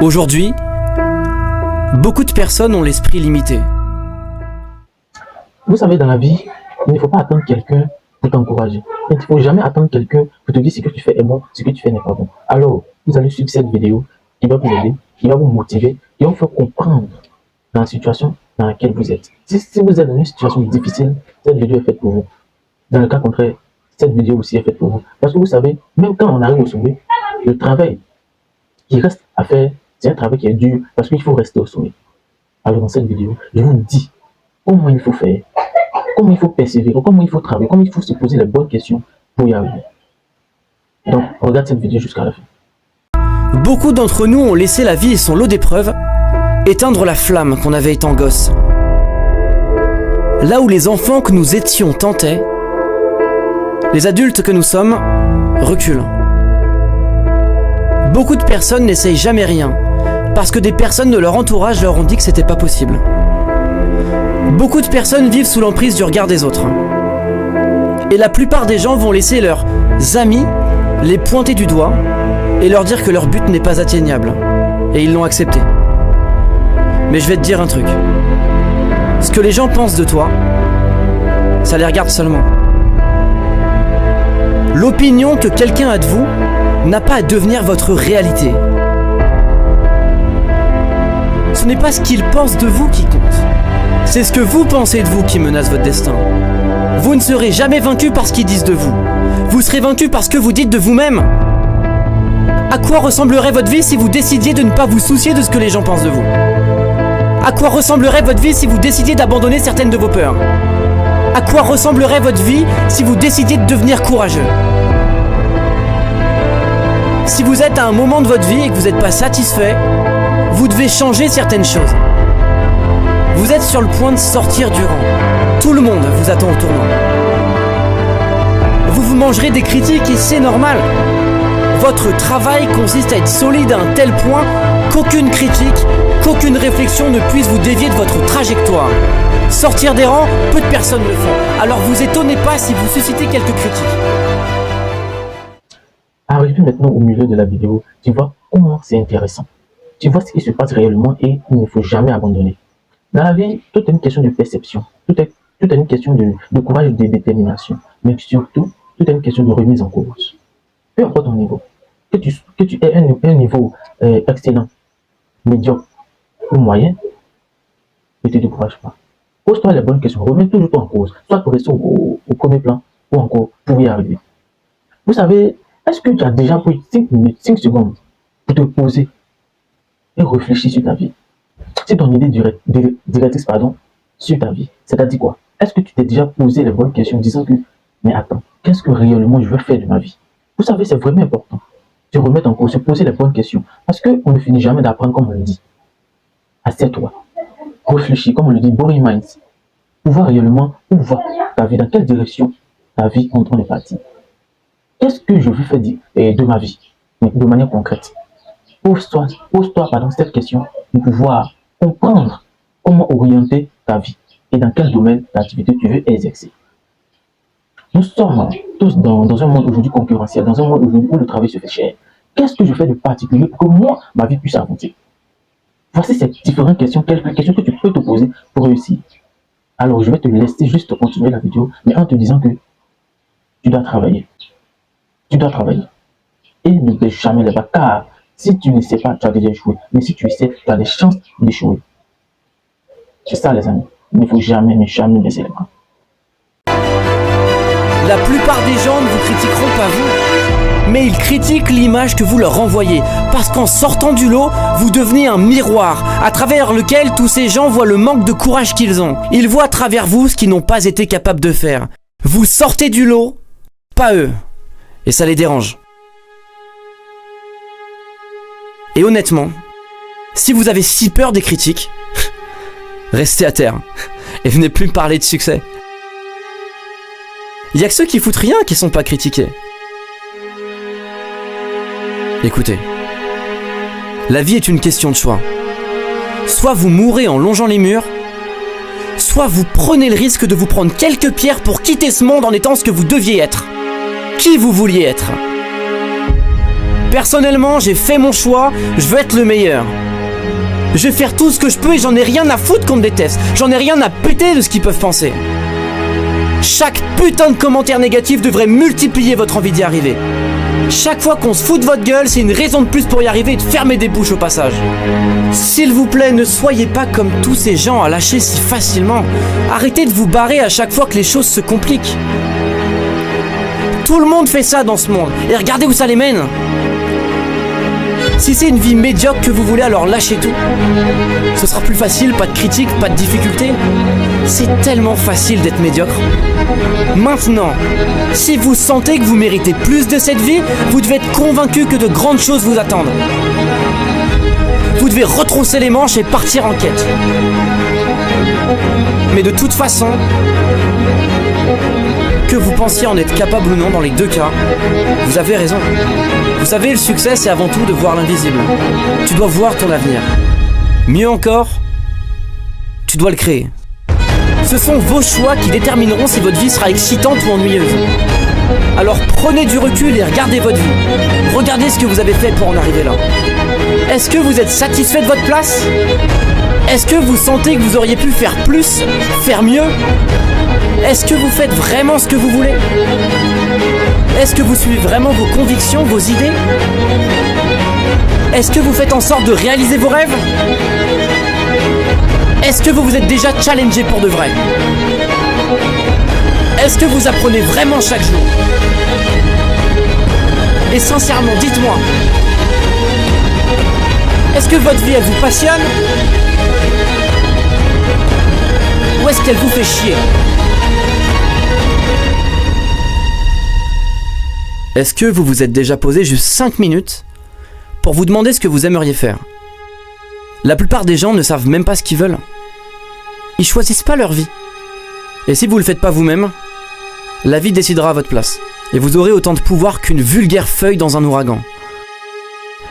Aujourd'hui, beaucoup de personnes ont l'esprit limité. Vous savez, dans la vie, il ne faut pas attendre quelqu'un pour t'encourager. Il ne faut jamais attendre quelqu'un pour te dire ce que tu fais est bon, ce que tu fais n'est pas bon. Alors, vous allez suivre cette vidéo qui va vous aider, qui va vous motiver, qui va vous faire comprendre dans la situation dans laquelle vous êtes. Si vous êtes dans une situation difficile, cette vidéo est faite pour vous. Dans le cas contraire, cette vidéo aussi est faite pour vous. Parce que vous savez, même quand on arrive au sommet, le travail qui reste à faire, c'est un travail qui est dur parce qu'il faut rester au sommet. Alors dans cette vidéo, je vous dis comment il faut faire, comment il faut persévérer, comment il faut travailler, comment il faut se poser les bonnes questions pour y arriver. Donc, regarde cette vidéo jusqu'à la fin. Beaucoup d'entre nous ont laissé la vie et son lot d'épreuves éteindre la flamme qu'on avait étant gosse. Là où les enfants que nous étions tentaient, les adultes que nous sommes reculent. Beaucoup de personnes n'essayent jamais rien, parce que des personnes de leur entourage leur ont dit que c'était pas possible. Beaucoup de personnes vivent sous l'emprise du regard des autres. Et la plupart des gens vont laisser leurs amis les pointer du doigt et leur dire que leur but n'est pas atteignable. Et ils l'ont accepté. Mais je vais te dire un truc. Ce que les gens pensent de toi, ça les regarde seulement. L'opinion que quelqu'un a de vous n'a pas à devenir votre réalité. Ce n'est pas ce qu'il pense de vous qui compte. C'est ce que vous pensez de vous qui menace votre destin. Vous ne serez jamais vaincu par ce qu'ils disent de vous. Vous serez vaincu par ce que vous dites de vous-même. À quoi ressemblerait votre vie si vous décidiez de ne pas vous soucier de ce que les gens pensent de vous? À quoi ressemblerait votre vie si vous décidiez d'abandonner certaines de vos peurs? À quoi ressemblerait votre vie si vous décidiez de devenir courageux? Si vous êtes à un moment de votre vie et que vous n'êtes pas satisfait, vous devez changer certaines choses. Vous êtes sur le point de sortir du rang. Tout le monde vous attend au tournant. Vous mangerez des critiques et c'est normal. Votre travail consiste à être solide à un tel point qu'aucune critique, qu'aucune réflexion ne puisse vous dévier de votre trajectoire. Sortir des rangs, peu de personnes le font. Alors vous étonnez pas si vous suscitez quelques critiques. Arrivé maintenant au milieu de la vidéo, tu vois comment c'est intéressant. Tu vois ce qui se passe réellement et il ne faut jamais abandonner. Dans la vie, tout est une question de perception. Tout est une question de courage et de détermination. Mais surtout, tout est une question de remise en cause. Peu importe ton niveau. Que tu aies un niveau excellent, médiocre ou moyen, ne te décourage pas. Pose-toi les bonnes questions. Remets toujours en cause. Soit pour rester au premier plan ou encore pour y arriver. Vous savez, est-ce que tu as déjà pris 5 minutes, 5 secondes pour te poser et réfléchir sur ta vie? C'est ton idée directrice sur ta vie. C'est-à-dire quoi? Est-ce que tu t'es déjà posé les bonnes questions en disant que, mais attends, qu'est-ce que réellement je veux faire de ma vie? Vous savez, c'est vraiment important. Se remettre en cause, se poser les bonnes questions. Parce qu'on ne finit jamais d'apprendre comme on le dit. Assieds-toi. Réfléchis, comme on le dit, body mind. Pour voir réellement où va ta vie, dans quelle direction ta vie en est partie. Qu'est-ce que je veux faire de ma vie, de manière concrète? Pose-toi cette question pour pouvoir comprendre comment orienter ta vie et dans quel domaine d'activité tu veux exercer. Nous sommes tous dans un monde aujourd'hui concurrentiel, dans un monde aujourd'hui où le travail se fait cher. Qu'est-ce que je fais de particulier pour que moi, ma vie puisse avancer? Voici ces différentes questions, quelques questions que tu peux te poser pour réussir. Alors, je vais te laisser juste continuer la vidéo, mais en te disant que tu dois travailler. Tu dois travailler. Et ne baisse jamais les bras, car si tu ne sais pas, tu as déjà échoué. Mais si tu sais, tu as des chances d'échouer. C'est ça, les amis. Il ne faut jamais baisser les bras. La plupart des gens ne vous critiqueront pas vous, mais ils critiquent l'image que vous leur renvoyez. Parce qu'en sortant du lot, vous devenez un miroir, à travers lequel tous ces gens voient le manque de courage qu'ils ont. Ils voient à travers vous ce qu'ils n'ont pas été capables de faire. Vous sortez du lot, pas eux. Et ça les dérange. Et honnêtement, si vous avez si peur des critiques, restez à terre et venez plus me parler de succès. Il y a que ceux qui foutent rien qui sont pas critiqués. Écoutez, la vie est une question de choix. Soit vous mourrez en longeant les murs, soit vous prenez le risque de vous prendre quelques pierres pour quitter ce monde en étant ce que vous deviez être. Qui vous vouliez être. Personnellement, j'ai fait mon choix, je veux être le meilleur. Je vais faire tout ce que je peux et j'en ai rien à foutre qu'on me déteste. J'en ai rien à péter de ce qu'ils peuvent penser. Chaque putain de commentaire négatif devrait multiplier votre envie d'y arriver. Chaque fois qu'on se fout de votre gueule, c'est une raison de plus pour y arriver et de fermer des bouches au passage. S'il vous plaît, ne soyez pas comme tous ces gens à lâcher si facilement. Arrêtez de vous barrer à chaque fois que les choses se compliquent. Tout le monde fait ça dans ce monde, et regardez où ça les mène. Si c'est une vie médiocre que vous voulez, alors lâchez tout. Ce sera plus facile, pas de critiques, pas de difficultés. C'est tellement facile d'être médiocre. Maintenant, si vous sentez que vous méritez plus de cette vie, vous devez être convaincu que de grandes choses vous attendent. Vous devez retrousser les manches et partir en quête. Mais de toute façon, que vous pensiez en être capable ou non, dans les deux cas, vous avez raison. Vous savez, le succès, c'est avant tout de voir l'invisible. Tu dois voir ton avenir. Mieux encore, tu dois le créer. Ce sont vos choix qui détermineront si votre vie sera excitante ou ennuyeuse. Alors prenez du recul et regardez votre vie. Regardez ce que vous avez fait pour en arriver là. Est-ce que vous êtes satisfait de votre place ? Est-ce que vous sentez que vous auriez pu faire plus, faire mieux ? Est-ce que vous faites vraiment ce que vous voulez ? Est-ce que vous suivez vraiment vos convictions, vos idées ? Est-ce que vous faites en sorte de réaliser vos rêves ? Est-ce que vous vous êtes déjà challengé pour de vrai ? Est-ce que vous apprenez vraiment chaque jour ? Et sincèrement, dites-moi, est-ce que votre vie, elle vous passionne ? Ou est-ce qu'elle vous fait chier ? Est-ce que vous vous êtes déjà posé juste 5 minutes pour vous demander ce que vous aimeriez faire ? La plupart des gens ne savent même pas ce qu'ils veulent. Ils choisissent pas leur vie. Et si vous le faites pas vous-même, la vie décidera à votre place. Et vous aurez autant de pouvoir qu'une vulgaire feuille dans un ouragan.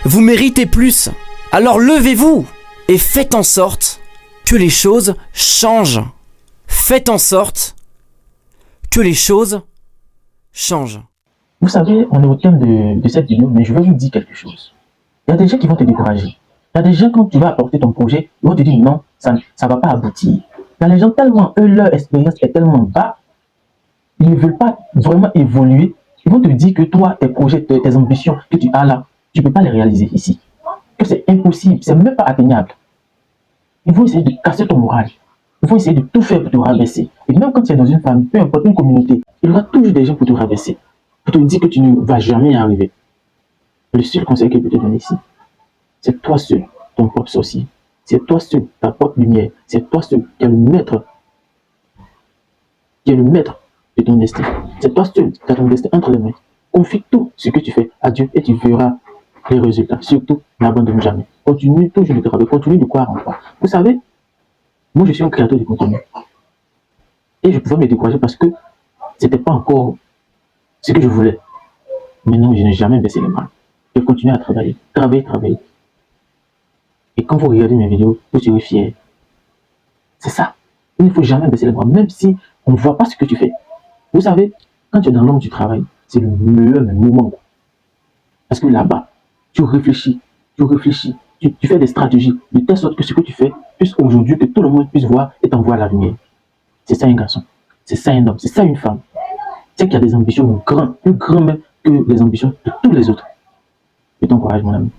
Vous méritez plus. Alors levez-vous et faites en sorte que les choses changent. Faites en sorte que les choses changent. Vous savez, on est au terme de cette vidéo, mais je vais vous dire quelque chose. Il y a des gens qui vont te décourager. Il y a des gens, quand tu vas apporter ton projet, ils vont te dire non, ça ne va pas aboutir. Il y a des gens tellement, eux, leur expérience est tellement bas, ils ne veulent pas vraiment évoluer. Ils vont te dire que toi, tes projets, tes ambitions que tu as là, tu ne peux pas les réaliser ici. Que c'est impossible, c'est même pas atteignable. Ils vont essayer de casser ton moral. Ils vont essayer de tout faire pour te rabaisser. Et même quand tu es dans une famille, peu importe, une communauté, il y aura toujours des gens pour te rabaisser, pour te dire que tu ne vas jamais y arriver. Le seul conseil que je peux te donner ici, c'est toi seul, ton propre sorcier. C'est toi seul, ta propre lumière. C'est toi seul qui est le maître. Qui est le maître de ton destin. C'est toi seul qui as ton destin entre les mains. Confie tout ce que tu fais à Dieu et tu verras les résultats. Surtout, n'abandonne jamais. Continue toujours de travailler, continue de croire en toi. Vous savez, moi je suis un créateur de contenu. Et je pouvais me décourager parce que c'était pas encore ce que je voulais. Mais non, je n'ai jamais baissé les bras. Je continue à travailler, travailler. Et quand vous regardez mes vidéos, vous serez fiers. C'est ça. Il ne faut jamais baisser les bras, même si on ne voit pas ce que tu fais. Vous savez, quand tu es dans l'ombre du travail, c'est le meilleur moment. Parce que là-bas, tu réfléchis, tu fais des stratégies, de telle sorte que ce que tu fais puisse aujourd'hui, que tout le monde puisse voir et t'envoie à la lumière. C'est ça un garçon, c'est ça un homme, c'est ça une femme. C'est qu'il y a des ambitions grandes, plus grandes même que les ambitions de tous les autres. Je t'encourage, mon ami.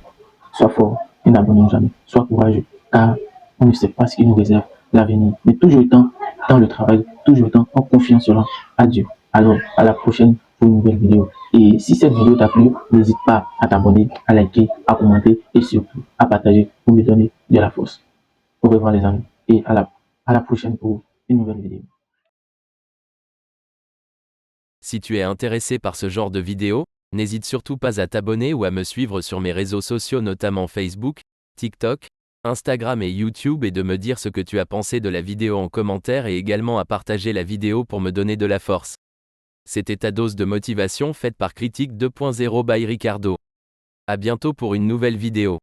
Sois fort et n'abandonne jamais. Sois courageux, car on ne sait pas ce qui nous réserve l'avenir. Mais toujours autant dans le travail, toujours autant en confiance à Dieu. Alors, à la prochaine pour une nouvelle vidéo. Et si cette vidéo t'a plu, n'hésite pas à t'abonner, à liker, à commenter et surtout à partager pour me donner de la force. Au revoir les amis et à la prochaine pour une nouvelle vidéo. Si tu es intéressé par ce genre de vidéo, n'hésite surtout pas à t'abonner ou à me suivre sur mes réseaux sociaux notamment Facebook, TikTok, Instagram et YouTube et de me dire ce que tu as pensé de la vidéo en commentaire et également à partager la vidéo pour me donner de la force. C'était ta dose de motivation faite par Critique 2.0 by Ricardo. À bientôt pour une nouvelle vidéo.